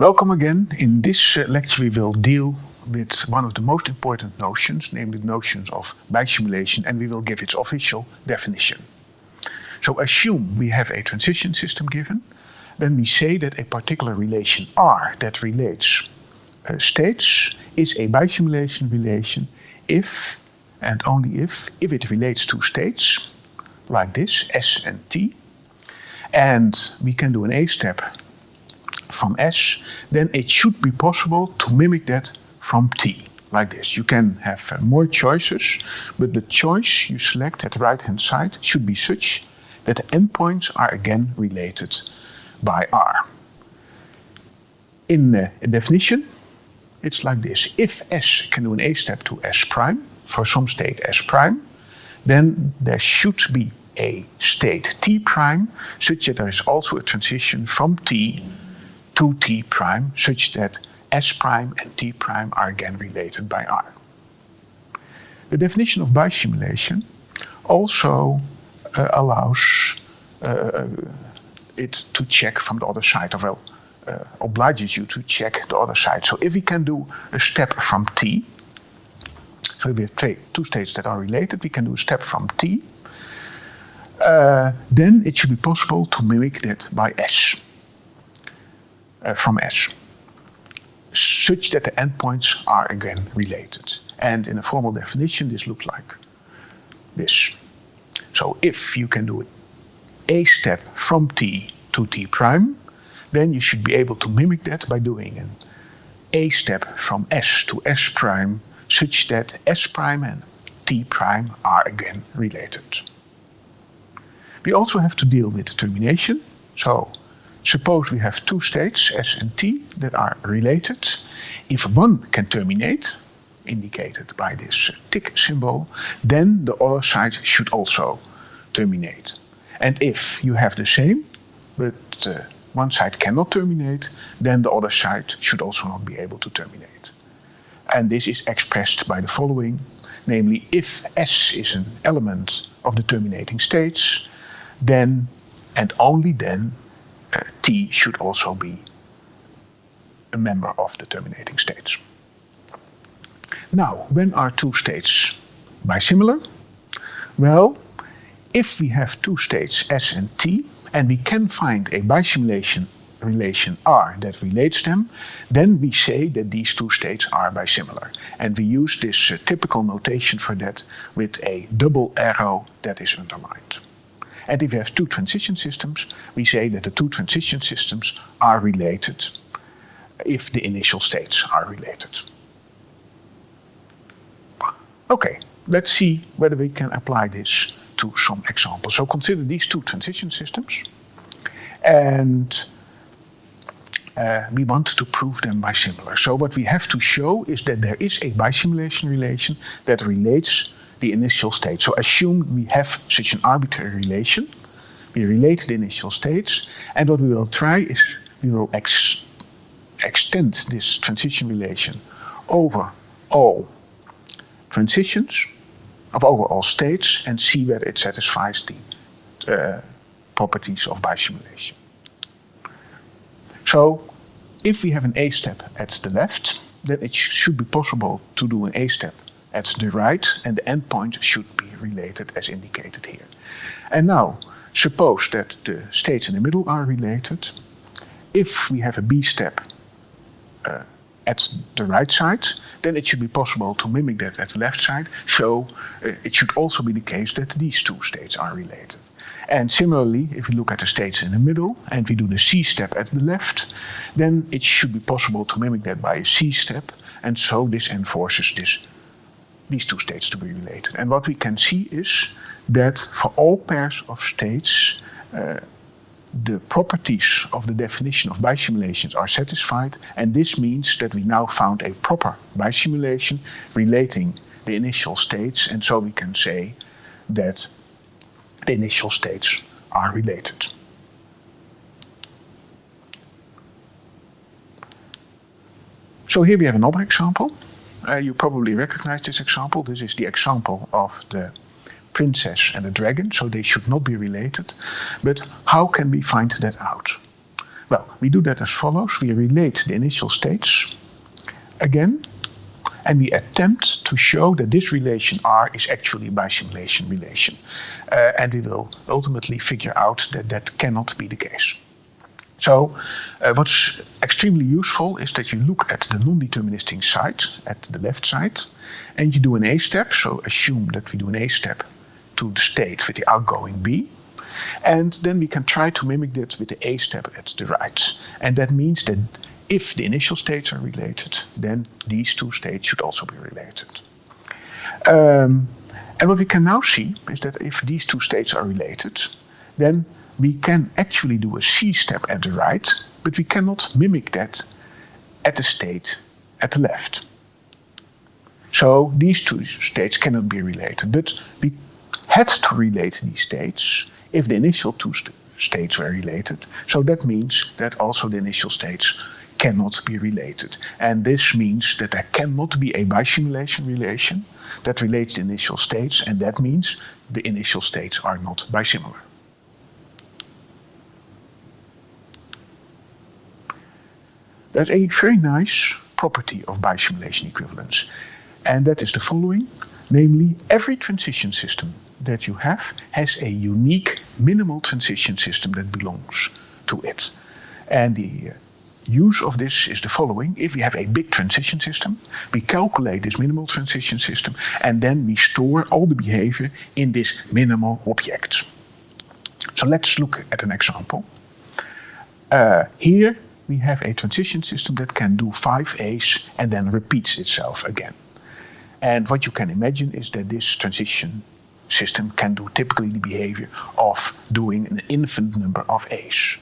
Welcome again. In this lecture we will deal with one of the most important notions, namely the notions of bisimulation, and we will give its official definition. So assume we have a transition system given, then we say that a particular relation R that relates states is a bisimulation relation if and only if it relates to states like this, S and T, and we can do an A step from S, then it should be possible to mimic that from T, like this. You can have more choices, but the choice you select at the right-hand side should be such that the endpoints are again related by R. In the definition, it's like this. If S can do an A step to S prime, for some state S prime, then there should be a state T prime, such that there is also a transition from T to T prime, such that S prime and T prime are again related by R. The definition of bisimulation also allows it to check from the other side, or obliges you to check the other side. So if we can do a step from T, so if we have two states that are related, we can do a step from T, then it should be possible to mimic that by S, from S, such that the endpoints are again related. And in a formal definition, this looks like this. So if you can do a step from T to T prime, then you should be able to mimic that by doing an A step from S to S prime, such that S prime and T prime are again related. We also have to deal with termination. So suppose we have two states, S and T, that are related. If one can terminate, indicated by this tick symbol, then the other side should also terminate. And if you have the same, but one side cannot terminate, then the other side should also not be able to terminate. And this is expressed by the following, namely, if S is an element of the terminating states, then and only then T should also be a member of the terminating states. Now, when are two states bisimilar? Well, if we have two states S and T, and we can find a bisimulation relation R that relates them, then we say that these two states are bisimilar. And we use this typical notation for that with a double arrow that is underlined. And if we have two transition systems, we say that the two transition systems are related if the initial states are related. Okay, let's see whether we can apply this to some examples. So consider these two transition systems, and we want to prove them bisimilar. So what we have to show is that there is a bisimulation relation that relates the initial state. So assume we have such an arbitrary relation. We relate the initial states, and what we will try is we will extend this transition relation over all transitions, over all states, and see whether it satisfies the properties of bisimulation. So if we have an A step at the left, then it should be possible to do an A step at the right, and the endpoint should be related as indicated here. And now, suppose that the states in the middle are related. If we have a B step at the right side, then it should be possible to mimic that at the left side. So it should also be the case that these two states are related. And similarly, if we look at the states in the middle and we do the C step at the left, then it should be possible to mimic that by a C step. And so this enforces these two states to be related. And what we can see is that for all pairs of states, the properties of the definition of bisimulations are satisfied, and this means that we now found a proper bisimulation relating the initial states, and so we can say that the initial states are related. So here we have another example. You probably recognize this example. This is the example of the princess and the dragon, so they should not be related. But how can we find that out? Well, we do that as follows. We relate the initial states again, and we attempt to show that this relation R is actually a bisimulation relation. And we will ultimately figure out that that cannot be the case. So what's extremely useful is that you look at the non-deterministic side, at the left side, and you do an A step. So assume that we do an A step to the state with the outgoing B. And then we can try to mimic that with the A step at the right. And that means that if the initial states are related, then these two states should also be related. And what we can now see is that if these two states are related, then we can actually do a C step at the right, but we cannot mimic that at the state at the left. So these two states cannot be related, but we had to relate these states if the initial two states were related. So that means that also the initial states cannot be related. And this means that there cannot be a bisimulation relation that relates the initial states, and that means the initial states are not bisimilar. There's a very nice property of bisimulation equivalence, and that is the following. Namely, every transition system that you have has a unique minimal transition system that belongs to it. And the use of this is the following. If we have a big transition system, we calculate this minimal transition system, and then we store all the behavior in this minimal object. So let's look at an example. Here we have a transition system that can do 5 A's and then repeats itself again. And what you can imagine is that this transition system can do typically the behavior of doing an infinite number of A's.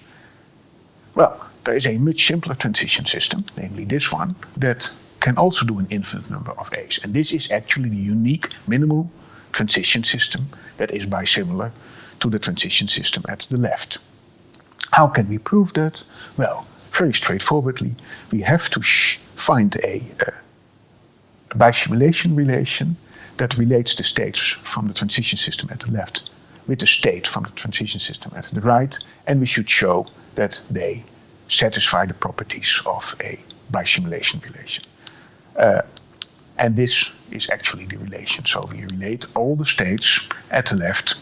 Well, there is a much simpler transition system, namely this one, that can also do an infinite number of A's. And this is actually the unique minimal transition system that is bisimilar to the transition system at the left. How can we prove that? Well, very straightforwardly, we have to find a bisimulation relation that relates the states from the transition system at the left with the state from the transition system at the right, and we should show that they satisfy the properties of a bisimulation relation. And this is actually the relation. So we relate all the states at the left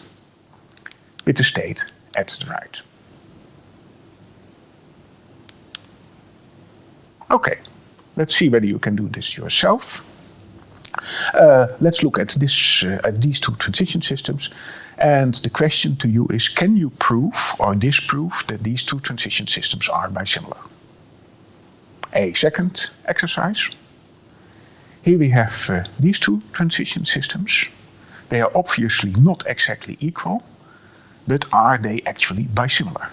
with the state at the right. Okay, let's see whether you can do this yourself. Let's look at these two transition systems. And the question to you is, can you prove or disprove that these two transition systems are bisimilar? A second exercise. Here we have these two transition systems. They are obviously not exactly equal, but are they actually bisimilar?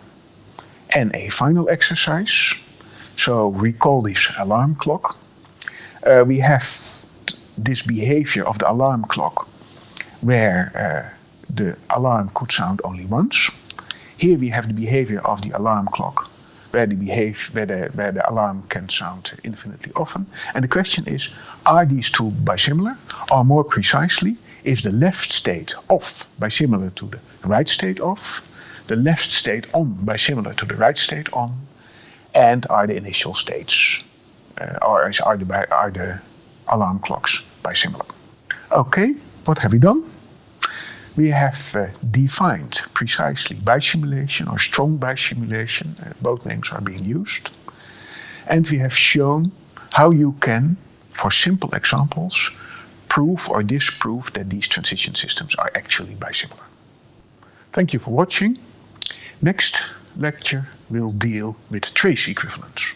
And a final exercise. So recall this alarm clock. We have this behavior of the alarm clock where the alarm could sound only once. Here we have the behavior of the alarm clock where the alarm can sound infinitely often. And the question is, are these two bisimilar? Or more precisely, is the left state off bisimilar to the right state off? The left state on bisimilar to the right state on? And are the initial states, are the alarm clocks bisimilar? Okay, what have we done? We have defined precisely bisimulation or strong bisimulation. Both names are being used. And we have shown how you can, for simple examples, prove or disprove that these transition systems are actually bisimilar. Thank you for watching. Next lecture will deal with trace equivalence.